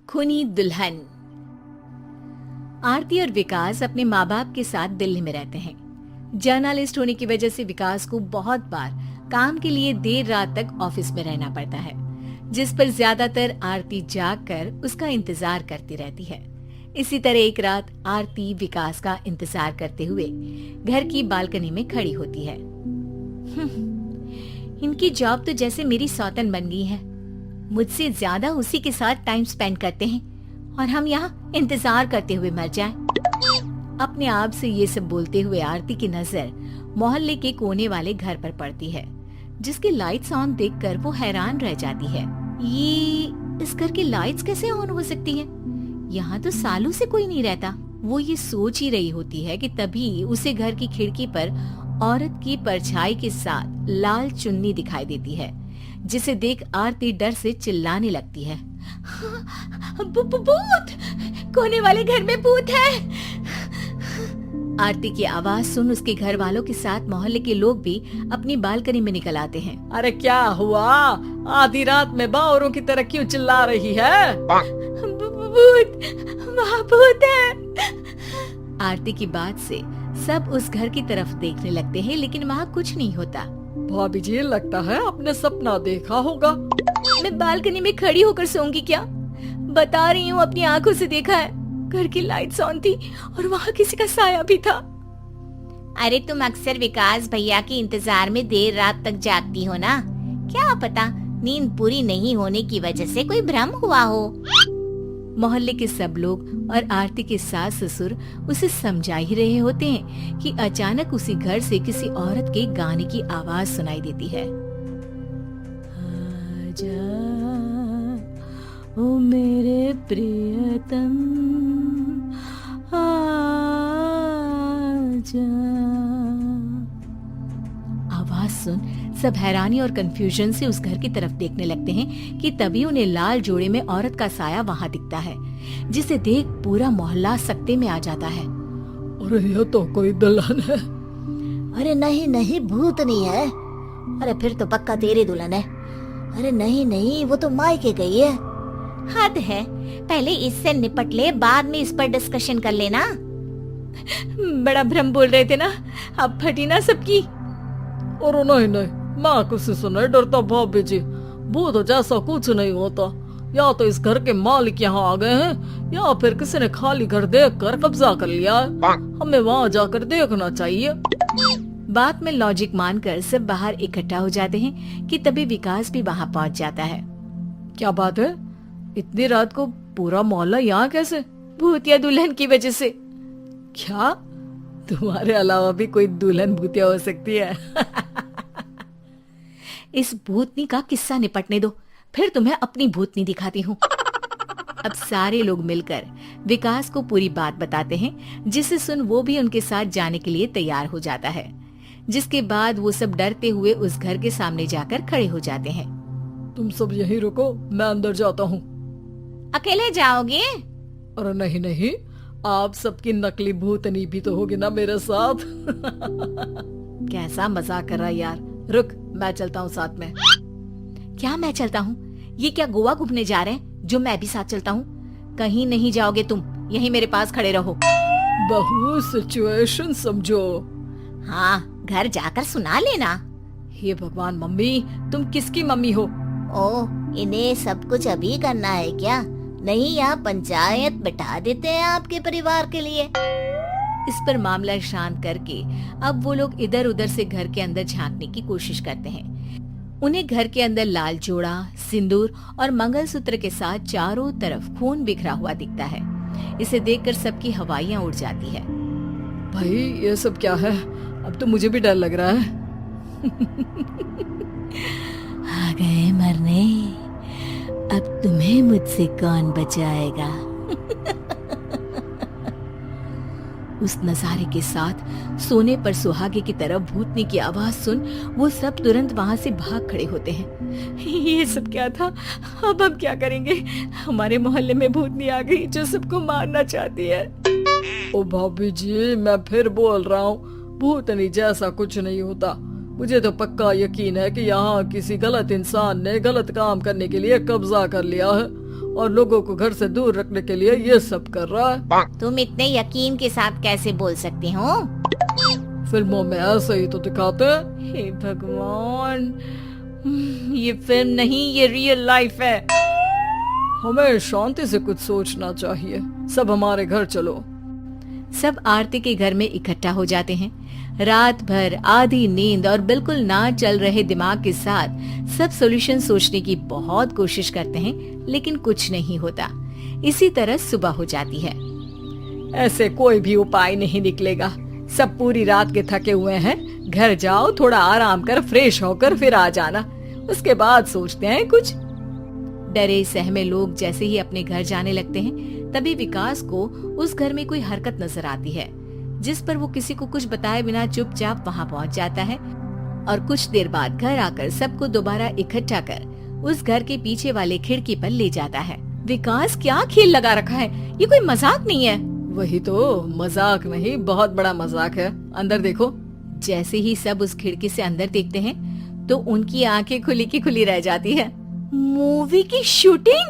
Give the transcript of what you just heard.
खूनी दुल्हन। आरती और विकास अपने माँ बाप के साथ दिल्ली में रहते हैं। जर्नलिस्ट होने की वजह से विकास को बहुत बार काम के लिए देर रात तक ऑफिस में रहना पड़ता है, जिस पर ज्यादातर आरती जागकर उसका इंतजार करती रहती है। इसी तरह एक रात आरती विकास का इंतजार करते हुए घर की बालकनी में खड़ी होती है। इनकी जॉब तो जैसे मेरी सौतन बन गई है। मुझसे ज्यादा उसी के साथ टाइम स्पेंड करते हैं और हम यहाँ इंतजार करते हुए मर जाएं। अपने आप से ये सब बोलते हुए आरती की नजर मोहल्ले के कोने वाले घर पर पड़ती है, जिसकी लाइट्स ऑन देखकर वो हैरान रह जाती है। ये इस घर की लाइट्स कैसे ऑन हो सकती हैं? यहाँ तो सालों से कोई नहीं रहता। वो ये सोच ही रही होती है कि तभी उसे घर की खिड़की पर औरत की परछाई के साथ लाल चुन्नी दिखाई देती है, जिसे देख आरती डर से चिल्लाने लगती है। भूत! कोने वाले घर में भूत है! आरती की आवाज सुन उसके घर वालों के साथ मोहल्ले के लोग भी अपनी बालकनी में निकल आते हैं। अरे क्या हुआ? आधी रात में बावरों की तरह क्यों चिल्ला रही है? भूत! वहाँ भूत है! आरती की बात से सब उस घर की तरफ देखने लगते हैं, लेकिन वहाँ कुछ नहीं होता। भाभी जी, लगता है आपने सपना देखा होगा। मैं बालकनी में खड़ी होकर सोऊंगी क्या? बता रही हूँ, अपनी आंखों से देखा है। घर की लाइट्स ऑन थी और वहाँ किसी का साया भी था। अरे तुम अक्सर विकास भैया के इंतजार में देर रात तक जागती हो ना? क्या पता नींद पूरी नहीं होने की वजह से कोई भ्रम हुआ हो। मोहल्ले के सब लोग और आरती के सास ससुर उसे समझा ही रहे होते हैं कि अचानक उसी घर से किसी औरत के गाने की आवाज सुनाई देती है। आजा ओ मेरे प्रियतम, आजा। आवाज सुन सब हैरानी और कंफ्यूजन से उस घर की तरफ देखने लगते हैं कि तभी उन्हें लाल जोड़े में औरत का साया वहाँ दिखता है, जिसे देख पूरा मोहल्ला सकते में आ जाता है। अरे ये तो कोई दुल्हन है। अरे नहीं नहीं, भूत नहीं है। अरे फिर तो पक्का तेरी दुल्हन है। अरे नहीं नहीं, वो तो मायके गई है। हद है, पहले इससे निपट ले, बाद में इस पर डिस्कशन कर लेना। बड़ा भ्रम बोल रहे थे ना, अब फटी ना सबकी। और नहीं नहीं, मैं किसी से नहीं डरता भाभी जी। भूत जैसा कुछ नहीं होता। या तो इस घर के मालिक यहाँ आ गए हैं, या फिर किसी ने खाली घर देखकर कब्जा कर लिया है। हमें वहाँ जाकर देखना चाहिए। बात में लॉजिक मानकर सब बाहर इकट्ठा हो जाते हैं कि तभी विकास भी वहाँ पहुँच जाता है। क्या बात है? इतनी रात को पूरा मोहल्ला यहाँ कैसे? भूतिया दुल्हन की वजह से। क्या तुम्हारे अलावा भी कोई दुल्हन भूतिया हो सकती है? इस भूतनी का किस्सा निपटने दो, फिर तुम्हें अपनी भूतनी दिखाती हूँ। अब सारे लोग मिलकर विकास को पूरी बात बताते हैं, जिसे सुन वो भी उनके साथ जाने के लिए तैयार हो जाता है। जिसके बाद वो सब डरते हुए उस घर के सामने जाकर खड़े हो जाते हैं। तुम सब यहीं रुको, मैं अंदर जाता हूँ। अकेले जाओगे? अरे नहीं नहीं, आप सबकी नकली भूतनी भी तो होगी ना मेरे साथ। कैसा मजाक कर रहा यार। रुक, मैं चलता हूँ साथ में। क्या मैं चलता हूँ? ये क्या गोवा घूमने जा रहे हैं जो मैं भी साथ चलता हूँ? कहीं नहीं जाओगे तुम, यहीं मेरे पास खड़े रहो। बहू सिचुएशन समझो। हाँ, घर जाकर सुना लेना। हे भगवान, मम्मी तुम किसकी मम्मी हो? ओह, इन्हें सब कुछ अभी करना है क्या? नहीं, यहाँ पंचायत बिठा देते हैं आपके परिवार के लिए। इस पर मामला शांत करके अब वो लोग इधर उधर से घर के अंदर झांकने की कोशिश करते हैं। उन्हें घर के अंदर लाल जोड़ा, सिंदूर और मंगलसूत्र के साथ चारों तरफ खून बिखरा हुआ दिखता है। इसे देखकर सबकी हवाइयां उड़ जाती है। भाई ये सब क्या है? अब तो मुझे भी डर लग रहा है। आ गए मरने, अब तुम्हें मुझसे कौन बचाएगा? उस नजारे के साथ सोने पर सुहागे की तरफ भूतनी की आवाज सुन वो सब तुरंत वहाँ से भाग खड़े होते हैं। ये सब क्या था? अब हम क्या करेंगे? हमारे मोहल्ले में भूतनी आ गई जो सबको मारना चाहती है। ओ भाभी जी, मैं फिर बोल रहा हूँ, भूतनी जैसा कुछ नहीं होता। मुझे तो पक्का यकीन है कि यहाँ किसी गलत इंसान ने गलत काम करने के लिए कब्जा कर लिया है और लोगों को घर से दूर रखने के लिए ये सब कर रहा है। तुम इतने यकीन के साथ कैसे बोल सकते हो? फिल्मों में ऐसे ही तो दिखाते हैं। हे भगवान, ये फिल्म नहीं, ये रियल लाइफ है। हमें शांति से कुछ सोचना चाहिए। सब हमारे घर चलो। सब आरती के घर में इकट्ठा हो जाते हैं। रात भर आधी नींद और बिल्कुल ना चल रहे दिमाग के साथ सब सॉल्यूशन सोचने की बहुत कोशिश करते हैं, लेकिन कुछ नहीं होता। इसी तरह सुबह हो जाती है। ऐसे कोई भी उपाय नहीं निकलेगा। सब पूरी रात के थके हुए हैं। घर जाओ, थोड़ा आराम कर, फ्रेश होकर फिर आ जाना। उसके बाद सोचते हैं कुछ। डरे सहमे लोग जैसे ही अपने घर जाने लगते हैं, तभी विकास को उस घर में कोई हरकत नजर आती है, जिस पर वो किसी को कुछ बताए बिना चुपचाप वहाँ पहुँच जाता है और कुछ देर बाद घर आकर सबको दोबारा इकट्ठा कर उस घर के पीछे वाले खिड़की पर ले जाता है। विकास, क्या खेल लगा रखा है? ये कोई मजाक नहीं है। वही तो, मजाक नहीं, बहुत बड़ा मजाक है। अंदर देखो। जैसे ही सब उस खिड़की से अंदर देखते हैं तो उनकी आंखें खुली की खुली रह जाती है। मूवी की शूटिंग!